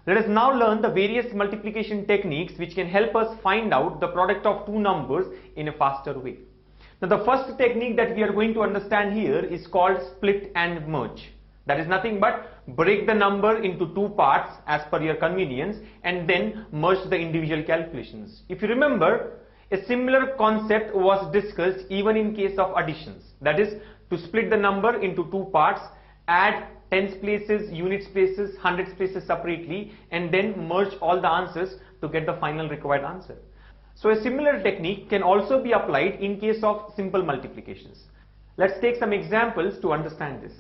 Let us now learn the various multiplication techniques which can help us find out the product of two numbers in a faster way. Now the first technique that we are going to understand here is called split and merge. That is nothing but break the number into two parts as per your convenience and then merge the individual calculations. If you remember, a similar concept was discussed even in case of additions. That is to split the number into two parts, add tens places, units places, hundreds places separately and then merge all the answers to get the final required answer. So a similar technique can also be applied in case of simple multiplications. Let's take some examples to understand this.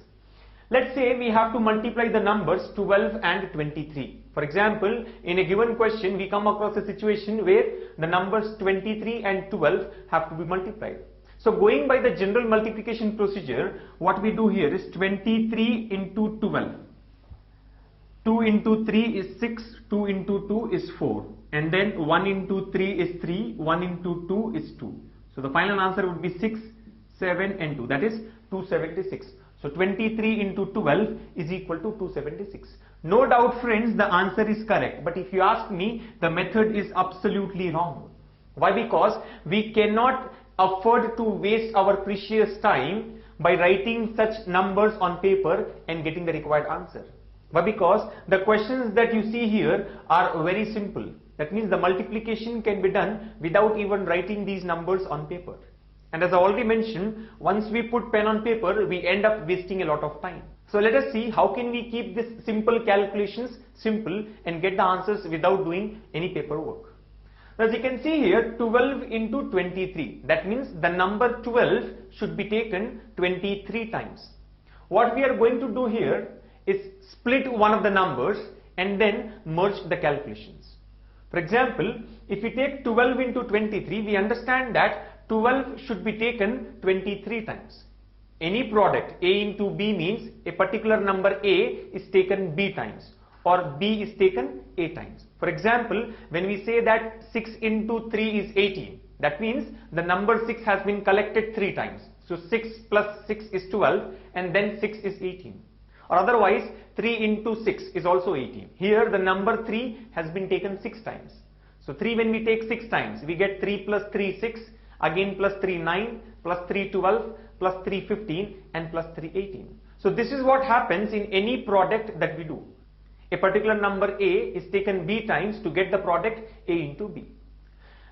Let's say we have to multiply the numbers 12 and 23. For example, in a given question we come across a situation where the numbers 23 and 12 have to be multiplied. So going by the general multiplication procedure, what we do here is 23 into 12. 2 into 3 is 6, 2 into 2 is 4. And then 1 into 3 is 3, 1 into 2 is 2. So the final answer would be 6, 7 and 2. That is 276. So 23 into 12 is equal to 276. No doubt friends, the answer is correct. But if you ask me, the method is absolutely wrong. Why? Because we cannot afford to waste our precious time by writing such numbers on paper and getting the required answer. Why? Because the questions that you see here are very simple. That means the multiplication can be done without even writing these numbers on paper. And as I already mentioned, once we put pen on paper, we end up wasting a lot of time. So let us see how can we keep this simple calculations simple and get the answers without doing any paperwork. As you can see here, 12 into 23. That means the number 12 should be taken 23 times. What we are going to do here is split one of the numbers and then merge the calculations. For example, if we take 12 into 23, we understand that 12 should be taken 23 times. Any product A into B means a particular number A is taken B times or B is taken A times. For example, when we say that 6 into 3 is 18, that means the number 6 has been collected 3 times. So 6 plus 6 is 12 and then 6 is 18. Or otherwise 3 into 6 is also 18. Here the number 3 has been taken 6 times. So 3 when we take 6 times, we get 3 plus 3 6, again plus 3 9, plus 3 12, plus 3 15 and plus 3 18. So this is what happens in any product that we do. A particular number A is taken B times to get the product A into B.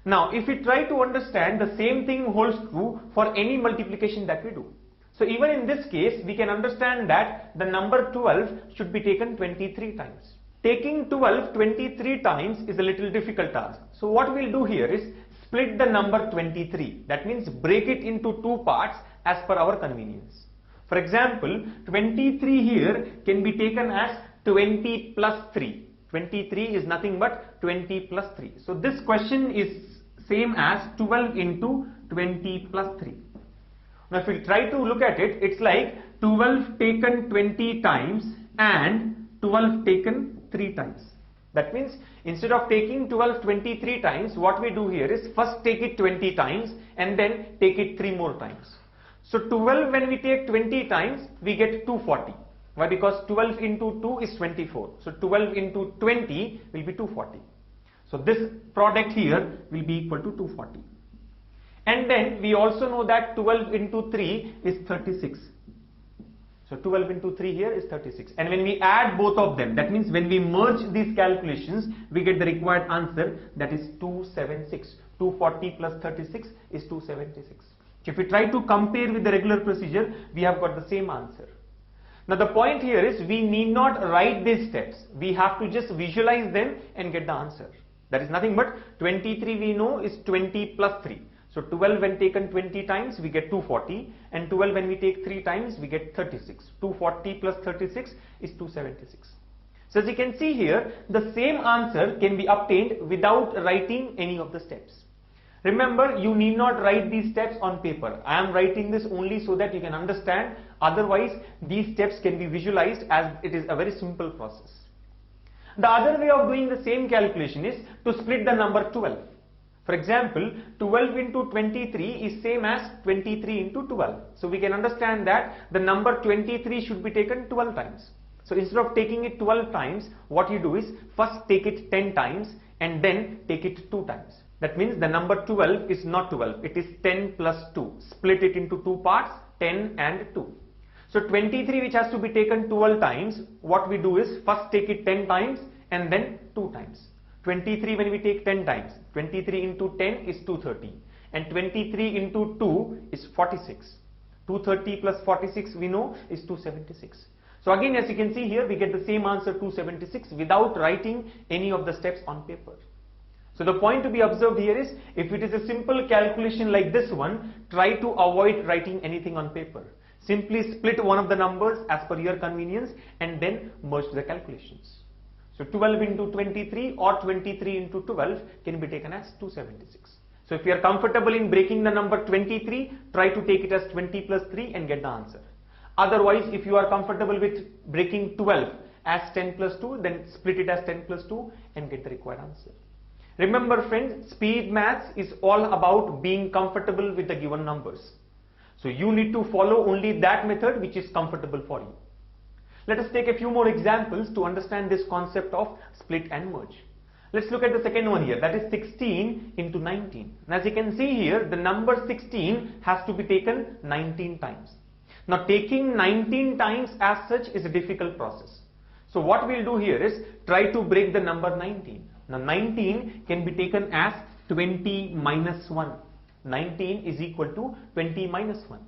Now if we try to understand, the same thing holds true for any multiplication that we do. So even in this case, we can understand that the number 12 should be taken 23 times. Taking 12 23 times is a little difficult task. So what we'll do here is split the number 23. That means break it into two parts as per our convenience. For example, 23 here can be taken as 20 plus 3. 23 is nothing but 20 plus 3. So this question is same as 12 into 20 plus 3. Now if we try to look at it, it's like 12 taken 20 times and 12 taken 3 times. That means instead of taking 12 23 times, what we do here is first take it 20 times and then take it 3 more times. So 12 when we take 20 times, we get 240. Why? Because 12 into 2 is 24. So 12 into 20 will be 240. So this product here will be equal to 240. And then we also know that 12 into 3 is 36. So 12 into 3 here is 36. And when we add both of them, that means when we merge these calculations, we get the required answer, that is 276. 240 plus 36 is 276. So if we try to compare with the regular procedure, we have got the same answer. Now the point here is we need not write these steps. We have to just visualize them and get the answer. That is nothing but 23 we know is 20 plus 3. So 12 when taken 20 times we get 240 and 12 when we take 3 times we get 36. 240 plus 36 is 276. So as you can see here, the same answer can be obtained without writing any of the steps. Remember, you need not write these steps on paper. I am writing this only so that you can understand. Otherwise, these steps can be visualized as it is a very simple process. The other way of doing the same calculation is to split the number 12. For example, 12 into 23 is same as 23 into 12. So we can understand that the number 23 should be taken 12 times. So instead of taking it 12 times, what you do is first take it 10 times and then take it 2 times. That means the number 12 is not 12, it is 10 plus 2. Split it into 2 parts, 10 and 2. So 23 which has to be taken 12 times, what we do is first take it 10 times and then 2 times. 23 when we take 10 times, 23 into 10 is 230 and 23 into 2 is 46. 230 plus 46 we know is 276. So again, as you can see here, we get the same answer 276 without writing any of the steps on paper. So the point to be observed here is, if it is a simple calculation like this one, try to avoid writing anything on paper. Simply split one of the numbers as per your convenience and then merge the calculations. So 12 into 23 or 23 into 12 can be taken as 276. So if you are comfortable in breaking the number 23, try to take it as 20 plus 3 and get the answer. Otherwise, if you are comfortable with breaking 12 as 10 plus 2, then split it as 10 plus 2 and get the required answer. Remember friends, speed maths is all about being comfortable with the given numbers. So you need to follow only that method which is comfortable for you. Let us take a few more examples to understand this concept of split and merge. Let's look at the second one here, that is 16 into 19. And as you can see here, the number 16 has to be taken 19 times. Now taking 19 times as such is a difficult process. So what we'll do here is try to break the number 19. Now 19 can be taken as 20 minus 1. 19 is equal to 20 minus 1.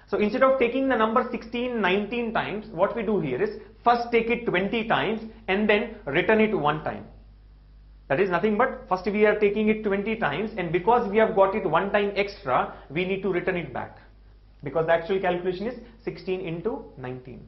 So instead of taking the number 16 19 times, what we do here is first take it 20 times and then return it one time. That is nothing but first we are taking it 20 times, and because we have got it one time extra, we need to return it back. Because the actual calculation is 16 into 19.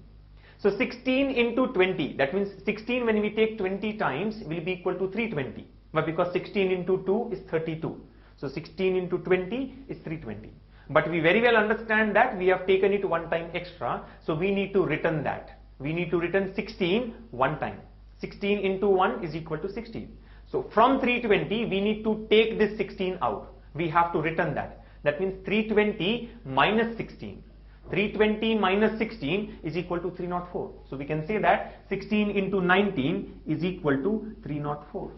So 16 into 20, that means 16 when we take 20 times will be equal to 320. But because 16 into 2 is 32. So 16 into 20 is 320. But we very well understand that we have taken it one time extra. So we need to return that. We need to return 16 one time. 16 into 1 is equal to 16. So from 320, we need to take this 16 out. We have to return that. That means 320 minus 16. 320 minus 16 is equal to 304. So we can say that 16 into 19 is equal to 304.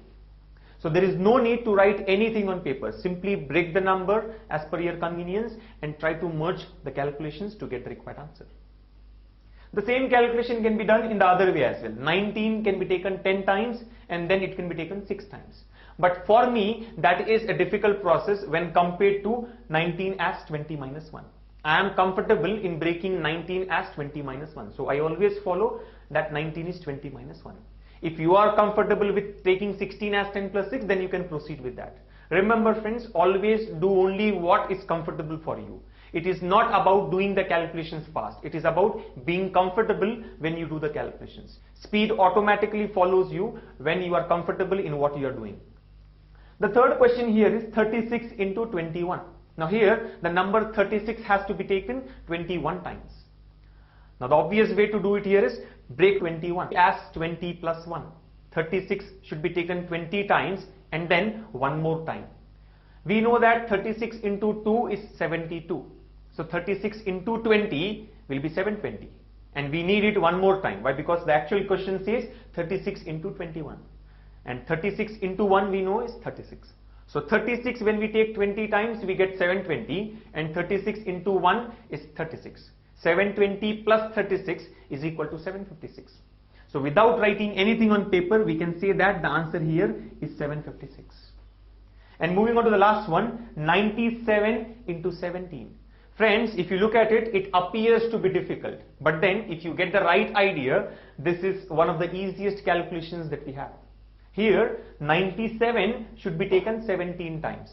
So there is no need to write anything on paper. Simply break the number as per your convenience and try to merge the calculations to get the required answer. The same calculation can be done in the other way as well. 19 can be taken 10 times and then it can be taken 6 times. But for me, that is a difficult process when compared to 19 as 20 minus 1. I am comfortable in breaking 19 as 20 minus 1. So I always follow that 19 is 20 minus 1. If you are comfortable with taking 16 as 10 plus 6, then you can proceed with that. Remember friends, always do only what is comfortable for you. It is not about doing the calculations fast. It is about being comfortable when you do the calculations. Speed automatically follows you when you are comfortable in what you are doing. The third question here is 36 into 21. Now here the number 36 has to be taken 21 times. Now the obvious way to do it here is break 21 as 20 plus 1. 36 should be taken 20 times and then one more time. We know that 36 into 2 is 72. So 36 into 20 will be 720. And we need it one more time. Why? Because the actual question says 36 into 21. And 36 into 1 we know is 36. So 36 when we take 20 times we get 720, and 36 into 1 is 36. 720 plus 36 is equal to 756. So without writing anything on paper, we can say that the answer here is 756. And moving on to the last one, 97 into 17. Friends, if you look at it, it appears to be difficult. But then if you get the right idea, this is one of the easiest calculations that we have. Here 97 should be taken 17 times,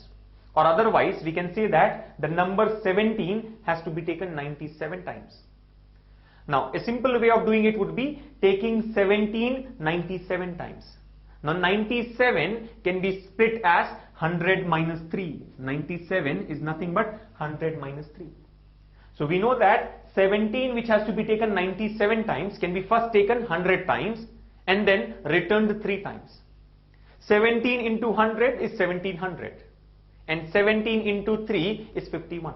or otherwise we can say that the number 17 has to be taken 97 times. Now a simple way of doing it would be taking 17 97 times. Now 97 can be split as 100 minus 3. 97 is nothing but 100 minus 3. So we know that 17 which has to be taken 97 times can be first taken 100 times and then returned 3 times. 17 into 100 is 1700 and 17 into 3 is 51.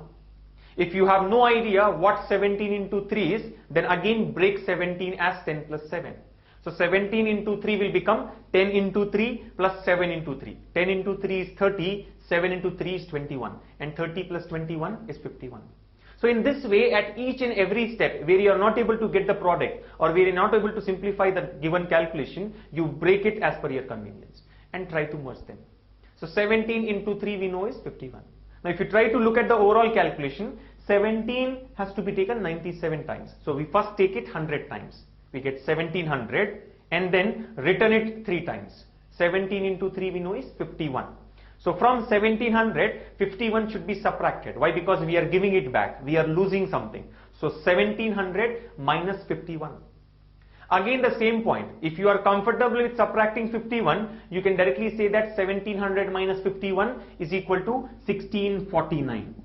If you have no idea what 17 into 3 is, then again break 17 as 10 plus 7. So 17 into 3 will become 10 into 3 plus 7 into 3. 10 into 3 is 30, 7 into 3 is 21, and 30 plus 21 is 51. So in this way, at each and every step where you are not able to get the product or where you are not able to simplify the given calculation, you break it as per your convenience and try to merge them. So 17 into 3 we know is 51. Now if you try to look at the overall calculation, 17 has to be taken 97 times. So we first take it 100 times. We get 1700 and then return it 3 times. 17 into 3 we know is 51. So from 1700, 51 should be subtracted. Why? Because we are giving it back. We are losing something. So 1700 minus 51. Again the same point. If you are comfortable with subtracting 51, you can directly say that 1700 minus 51 is equal to 1649.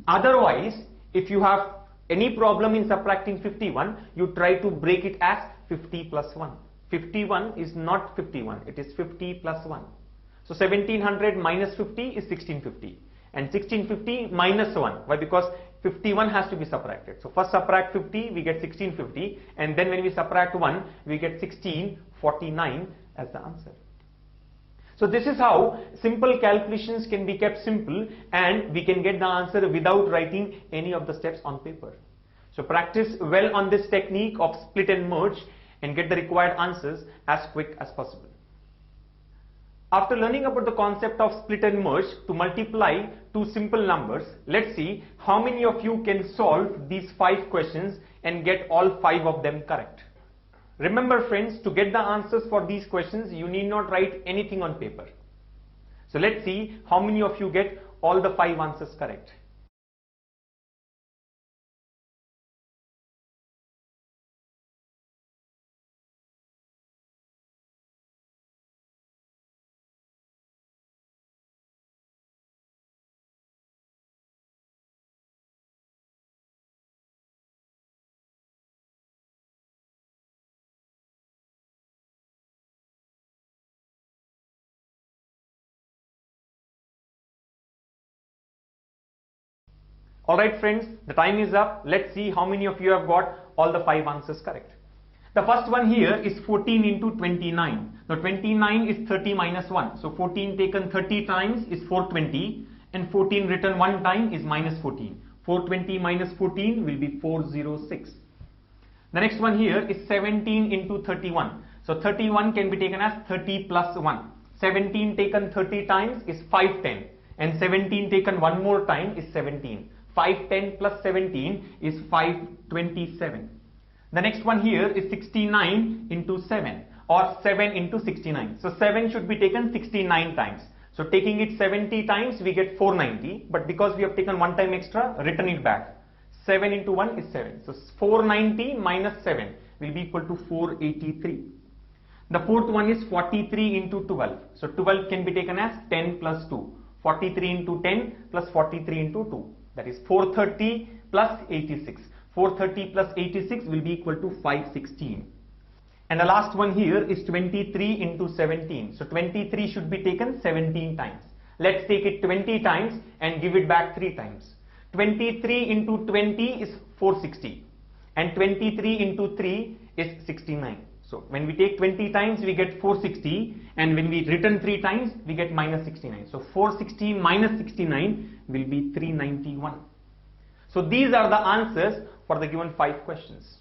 Otherwise, if you have any problem in subtracting 51, you try to break it as 50 plus 1. 51 is not 51, it is 50 plus 1. So 1700 minus 50 is 1650 and 1650 minus 1. Why? Because 51 has to be subtracted. So first subtract 50, we get 1650, and then when we subtract 1, we get 1649 as the answer. So this is how simple calculations can be kept simple and we can get the answer without writing any of the steps on paper. So practice well on this technique of split and merge and get the required answers as quick as possible. After learning about the concept of split and merge to multiply two simple numbers, let's see how many of you can solve these 5 questions and get all 5 of them correct. Remember friends, to get the answers for these questions, you need not write anything on paper. So let's see how many of you get all the 5 answers correct. Alright friends, the time is up. Let's see how many of you have got all the 5 answers correct. The first one here is 14 into 29. Now 29 is 30 minus 1. So 14 taken 30 times is 420 and 14 written 1 time is minus 14. 420 minus 14 will be 406. The next one here is 17 into 31. So 31 can be taken as 30 plus 1. 17 taken 30 times is 510 and 17 taken one more time is 17. 510 plus 17 is 527. The next one here is 69 into 7 or 7 into 69. So 7 should be taken 69 times. So taking it 70 times we get 490, but because we have taken one time extra, return it back. 7 into 1 is 7. So 490 minus 7 will be equal to 483. The fourth one is 43 into 12. So 12 can be taken as 10 plus 2. 43 into 10 plus 43 into 2. That is 430 plus 86. 430 plus 86 will be equal to 516. And the last one here is 23 into 17. So 23 should be taken 17 times. Let's take it 20 times and give it back 3 times. 23 into 20 is 460. And 23 into 3 is 69. So when we take 20 times we get 460 and when we return 3 times we get minus 69. So 460 minus 69 will be 391. So these are the answers for the given 5 questions.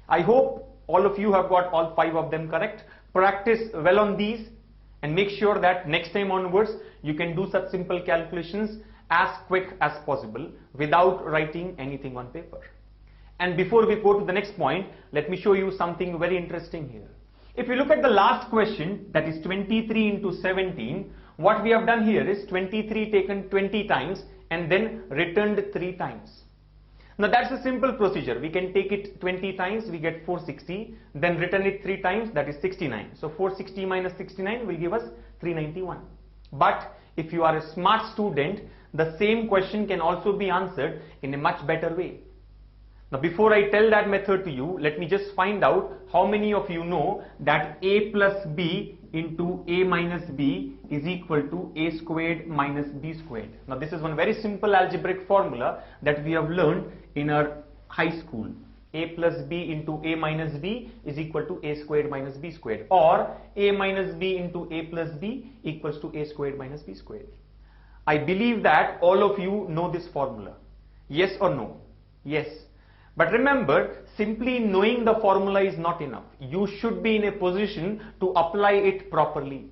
I hope all of you have got all 5 of them correct. Practice well on these and make sure that next time onwards you can do such simple calculations as quick as possible without writing anything on paper. And before we go to the next point, let me show you something very interesting here. If you look at the last question, that is 23 into 17, what we have done here is 23 taken 20 times and then returned 3 times. Now that's a simple procedure. We can take it 20 times, we get 460, then return it 3 times, that is 69. So 460 minus 69 will give us 391. But if you are a smart student, the same question can also be answered in a much better way. Now before I tell that method to you, let me just find out how many of you know that A plus B into a minus b is equal to a squared minus b squared. Now this is one very simple algebraic formula that we have learned in our high school. A plus b into a minus b is equal to a squared minus b squared, or a minus b into a plus b equals to a squared minus b squared. I believe that all of you know this formula. Yes or no? Yes. But remember, simply knowing the formula is not enough. You should be in a position to apply it properly.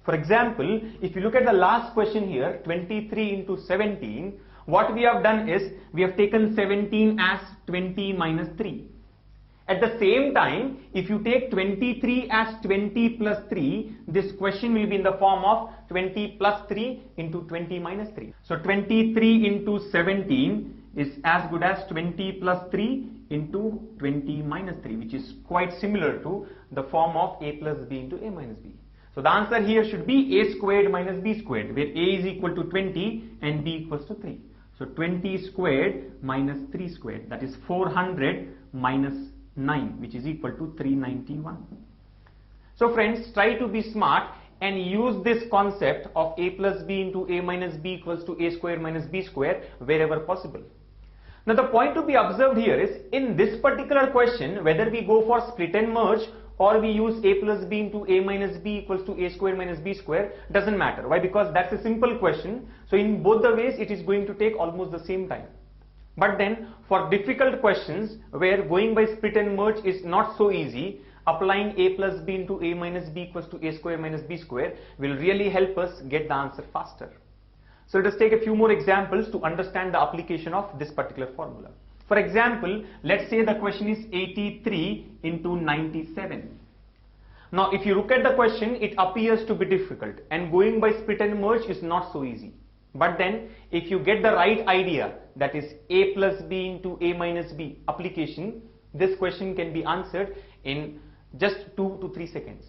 For example, if you look at the last question here, 23 into 17, what we have done is we have taken 17 as 20 minus 3. At the same time, if you take 23 as 20 plus 3, this question will be in the form of 20 plus 3 into 20 minus 3. So 23 into 17 is as good as 20 plus 3 into 20 minus 3, which is quite similar to the form of a plus b into a minus b. So the answer here should be a squared minus b squared, where a is equal to 20 and b equals to 3. So 20 squared minus 3 squared, that is 400 minus 9, which is equal to 391. So friends, try to be smart and use this concept of a plus b into a minus b equals to a squared minus b squared wherever possible. Now the point to be observed here is, in this particular question, whether we go for split and merge or we use a plus b into a minus b equals to a squared minus b squared, doesn't matter. Why? Because that's a simple question. So in both the ways it is going to take almost the same time. But then for difficult questions where going by split and merge is not so easy, applying a plus b into a minus b equals to a squared minus b squared will really help us get the answer faster. So let us take a few more examples to understand the application of this particular formula. For example, let's say the question is 83 into 97. Now if you look at the question, it appears to be difficult, and going by split and merge is not so easy. But then if you get the right idea, that is a plus b into a minus b application, this question can be answered in just 2 to 3 seconds.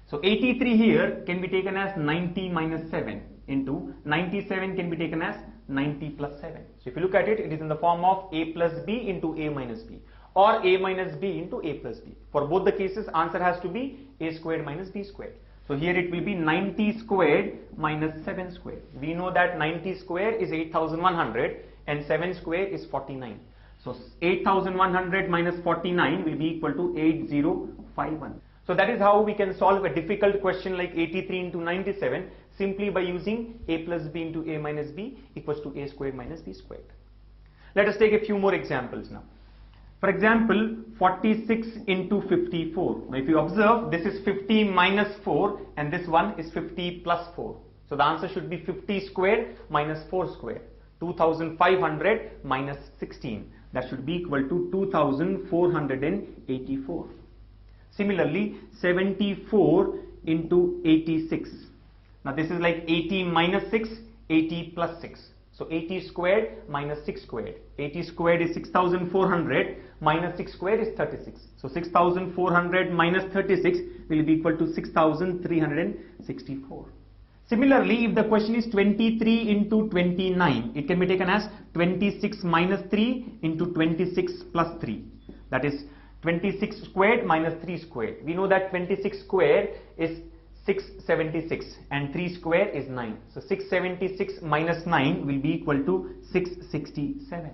So 83 here can be taken as 90 minus 7 into 97 can be taken as 90 plus 7. So if you look at it, it is in the form of a plus b into a minus b, or a minus b into a plus b. For both the cases, answer has to be a squared minus b squared. So here it will be 90 squared minus 7 squared. We know that 90 squared is 8100 and 7 squared is 49. So 8100 minus 49 will be equal to 8051. So that is how we can solve a difficult question like 83 into 97 simply by using a plus b into a minus b equals to a squared minus b squared. Let us take a few more examples now. For example, 46 into 54. Now if you observe, this is 50 minus 4 and this one is 50 plus 4. So the answer should be 50 squared minus 4 squared. 2500 minus 16. That should be equal to 2484. Similarly, 74 into 86. Now this is like 80 minus 6, 80 plus 6. So 80 squared minus 6 squared. 80 squared is 6400 minus 6 squared is 36. So 6400 minus 36 will be equal to 6364. Similarly, if the question is 23 into 29, it can be taken as 26 minus 3 into 26 plus 3. That is 26 squared minus 3 squared. We know that 26 squared is 676 and 3 square is 9. So 676 minus 9 will be equal to 667.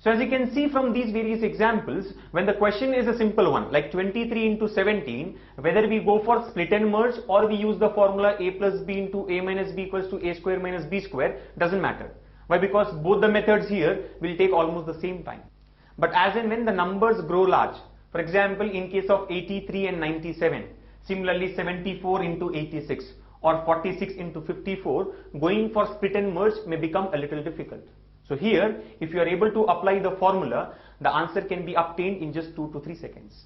So as you can see from these various examples, when the question is a simple one like 23 into 17, whether we go for split and merge or we use the formula a plus b into a minus b equals to a square minus b square, doesn't matter. Why? Because both the methods here will take almost the same time. But as and when the numbers grow large, for example in case of 83 and 97, similarly 74 into 86 or 46 into 54, going for split and merge may become a little difficult. So here, if you are able to apply the formula, the answer can be obtained in just 2 to 3 seconds.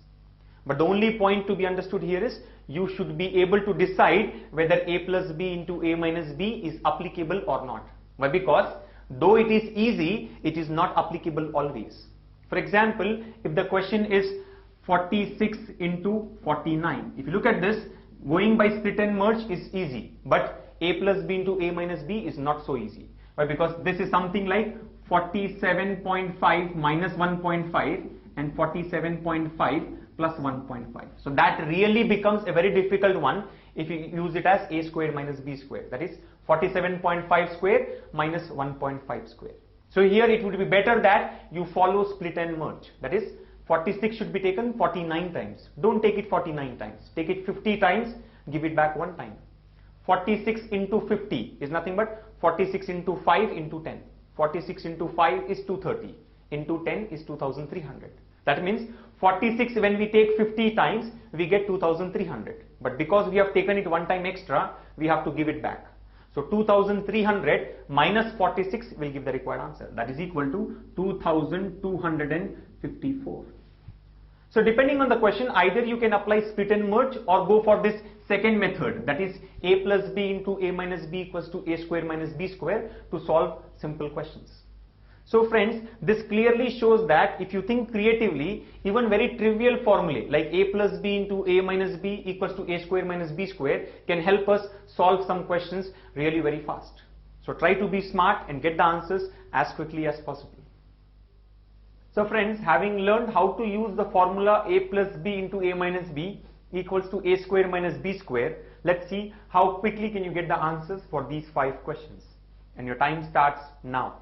But the only point to be understood here is you should be able to decide whether a plus b into a minus b is applicable or not. Why? Because though it is easy, it is not applicable always. For example, if the question is 46 into 49. If you look at this, going by split and merge is easy, but a plus b into a minus b is not so easy. Why? Because this is something like 47.5 minus 1.5 and 47.5 plus 1.5. So that really becomes a very difficult one if you use it as a squared minus b squared. That is 47.5 square minus 1.5 square. So here it would be better that you follow split and merge. That is 46 should be taken 49 times. Don't take it 49 times. Take it 50 times, give it back one time. 46 into 50 is nothing but 46 into 5 into 10. 46 into 5 is 230. Into 10 is 2300. That means 46 when we take 50 times, we get 2300. But because we have taken it one time extra, we have to give it back. So 2300 minus 46 will give the required answer. That is equal to 2254. So depending on the question, either you can apply split and merge or go for this second method, that is a plus b into a minus b equals to a square minus b square, to solve simple questions. So friends, this clearly shows that if you think creatively, even very trivial formulae like a plus b into a minus b equals to a square minus b square can help us solve some questions really very fast. So try to be smart and get the answers as quickly as possible. So friends, having learned how to use the formula a plus b into a minus b equals to a square minus b square, let's see how quickly can you get the answers for these 5 questions. And your time starts now.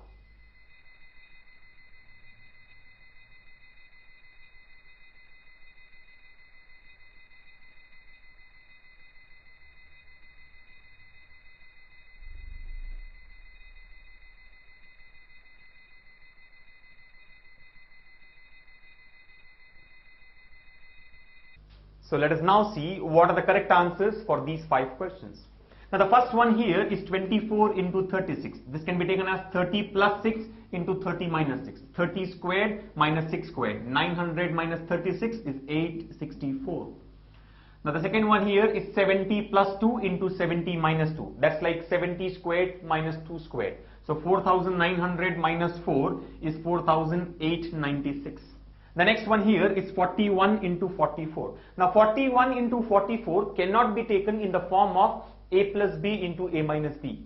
So let us now see what are the correct answers for these 5 questions. Now the first one here is 24 into 36. This can be taken as 30 plus 6 into 30 minus 6. 30 squared minus 6 squared. 900 minus 36 is 864. Now the second one here is 70 plus 2 into 70 minus 2. That's like 70 squared minus 2 squared. So 4900 minus 4 is 4896. The next one here is 41 into 44. Now 41 into 44 cannot be taken in the form of a plus b into a minus b.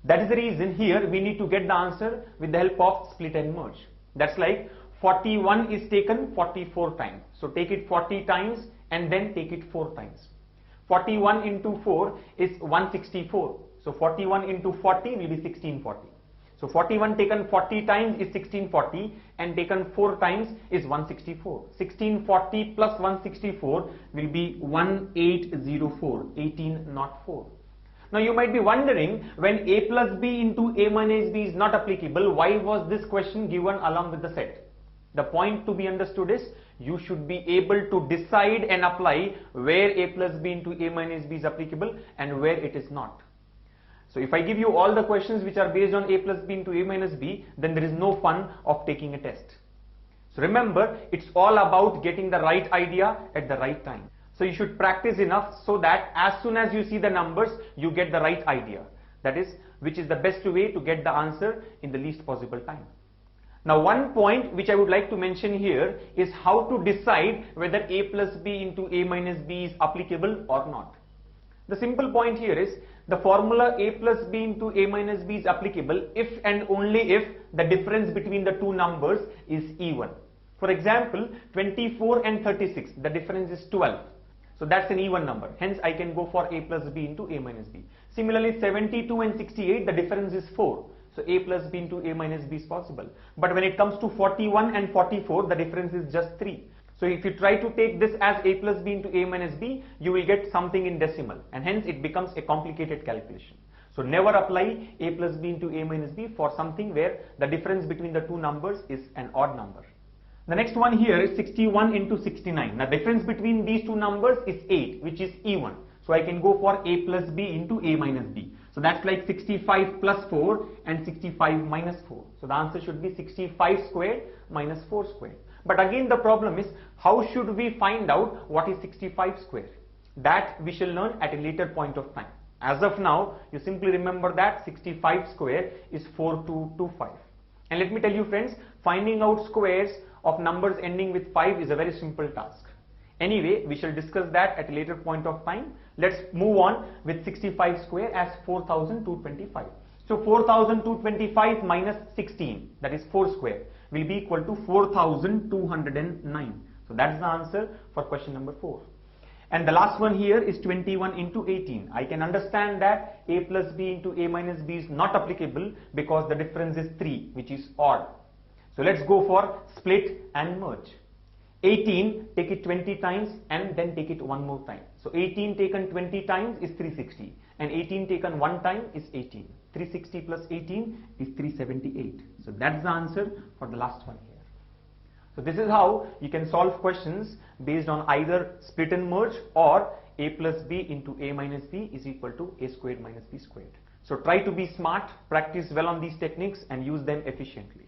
That is the reason here we need to get the answer with the help of split and merge. That's like 41 is taken 44 times. So take it 40 times and then take it 4 times. 41 into 4 is 164. So 41 into 40 will be 1640. So 41 taken 40 times is 1640 and taken 4 times is 164. 1640 plus 164 will be 1804, 1804. Now you might be wondering, when a plus b into a minus b is not applicable, why was this question given along with the set? The point to be understood is you should be able to decide and apply where a plus b into a minus b is applicable and where it is not. So if I give you all the questions which are based on a plus b into a minus b, then there is no fun of taking a test. So remember, it's all about getting the right idea at the right time. So you should practice enough so that as soon as you see the numbers, you get the right idea. That is, which is the best way to get the answer in the least possible time. Now one point which I would like to mention here is how to decide whether a plus b into a minus b is applicable or not. The simple point here is the formula a plus b into a minus b is applicable if and only if the difference between the two numbers is even. For example, 24 and 36, the difference is 12. So that's an even number. Hence I can go for a plus b into a minus b. Similarly, 72 and 68, the difference is 4. So a plus b into a minus b is possible. But when it comes to 41 and 44, the difference is just 3. So if you try to take this as a plus b into a minus b, you will get something in decimal, and hence it becomes a complicated calculation. So never apply a plus b into a minus b for something where the difference between the two numbers is an odd number. The next one here is 61 into 69. The difference between these two numbers is 8, which is even. So I can go for a plus b into a minus b. So that's like 65 plus 4 and 65 minus 4. So the answer should be 65 squared minus 4 squared. But again the problem is, how should we find out what is 65 square? That we shall learn at a later point of time. As of now, you simply remember that 65 square is 4225. And let me tell you friends, finding out squares of numbers ending with 5 is a very simple task. Anyway, we shall discuss that at a later point of time. Let's move on with 65 square as 4225. So 4225 minus 16, that is 4 square, will be equal to 4209. So that's the answer for question number 4. And the last one here is 21 into 18. I can understand that a plus b into a minus b is not applicable because the difference is 3, which is odd. So let's go for split and merge. 18, take it 20 times and then take it one more time. So 18 taken 20 times is 360 and 18 taken one time is 18. 360 plus 18 is 378. So that's the answer for the last one here. So this is how you can solve questions based on either split and merge or a plus b into a minus b is equal to a squared minus b squared. So try to be smart, practice well on these techniques and use them efficiently.